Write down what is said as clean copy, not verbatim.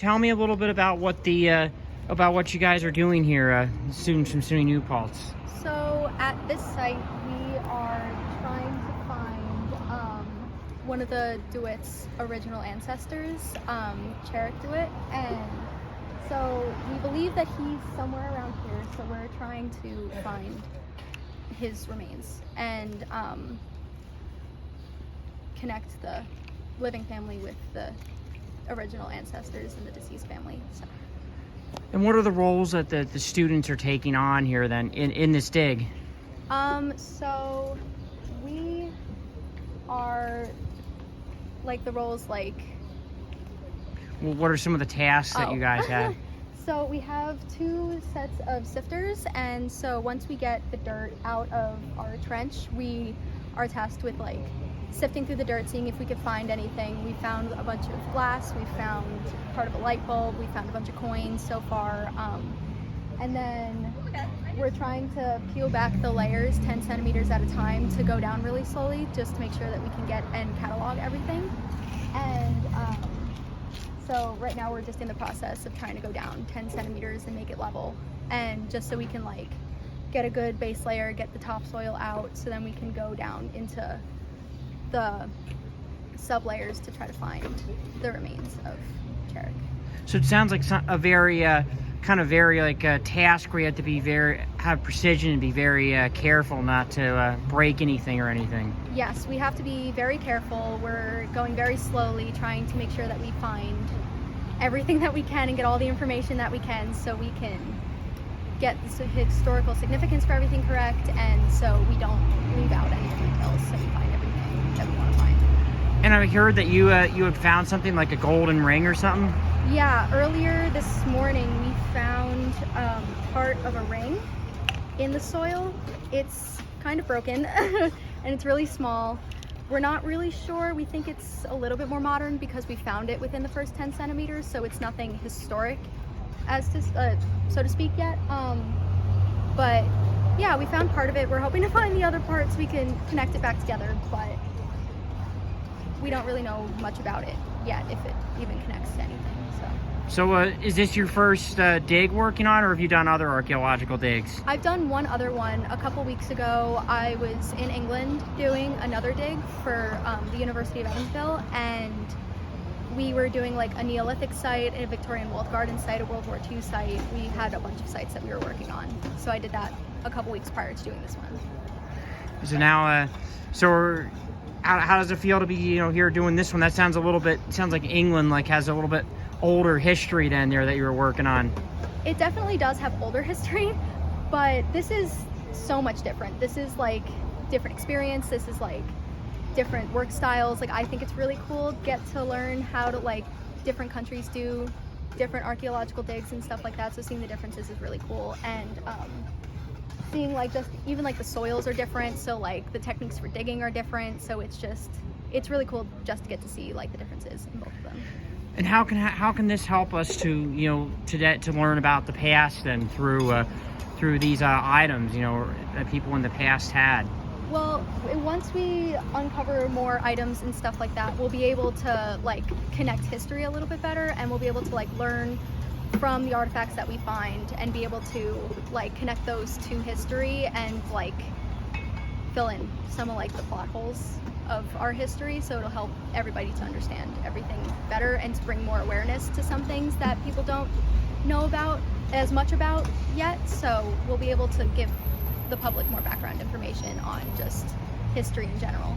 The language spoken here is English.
Tell me a little bit about what what you guys are doing here, students from SUNY New Paltz. So at this site, we are trying to find one of the DeWitt's original ancestors, Cherrick DeWitt, and so we believe that he's somewhere around here. So we're trying to find his remains and connect the living family with the original ancestors and the deceased family. So. And what are the roles that the students are taking on here then in this dig? So we are like the roles like... Well, what are some of the tasks that you guys have? So we have 2 sets of sifters, and so once we get the dirt out of our trench, we are tasked with like sifting through the dirt, seeing if we could find anything. We found a bunch of glass, we found part of a light bulb, we found a bunch of coins so far, and then we're trying to peel back the layers 10 centimeters at a time to go down really slowly, just to make sure that we can get and catalog everything. And so right now we're just in the process of trying to go down 10 centimeters and make it level, and just so we can like get a good base layer, get the topsoil out, so then we can go down into the sub layers to try to find the remains of Cherrick. So it sounds like a very task where you have to have precision and be very careful not to break anything or anything. Yes, we have to be very careful. We're going very slowly, trying to make sure that we find everything that we can and get all the information that we can, so we can get the historical significance for everything correct, and so we don't leave out any details, so we find everything that we want to find. And I heard that you had found something like a golden ring or something? Yeah, earlier this morning we found part of a ring in the soil. It's kind of broken and it's really small. We're not really sure. We think it's a little bit more modern because we found it within the first 10 centimeters, so it's nothing historic as to, so to speak yet. But yeah, we found part of it. We're hoping to find the other parts, we can connect it back together, but we don't really know much about it yet, if it even connects to anything. So is this your first dig working on, or have you done other archaeological digs? I've done one other one. A couple weeks ago, I was in England doing another dig for the University of Evansville, and we were doing like a Neolithic site, a Victorian walled garden site, a World War II site. We had a bunch of sites that we were working on. So I did that a couple weeks prior to doing this one. So now, how does it feel to be, here doing this one? That sounds like England has a little bit older history than there that you were working on. It definitely does have older history, but this is so much different. This is like different experience. This is like different work styles. Like, I think it's really cool to get to learn how to like different countries do different archaeological digs and stuff like that. So seeing the differences is really cool, and seeing like just even like the soils are different. So like the techniques for digging are different. So it's really cool just to get to see like the differences in both of them. And how can this help us to learn about the past and through these items that people in the past had? Well, once we uncover more items and stuff like that, we'll be able to like connect history a little bit better, and we'll be able to like learn from the artifacts that we find and be able to like connect those to history and like fill in some of like the plot holes of our history, so it'll help everybody to understand everything better and to bring more awareness to some things that people don't know about as much about yet. So we'll be able to give the public more background information on just history in general.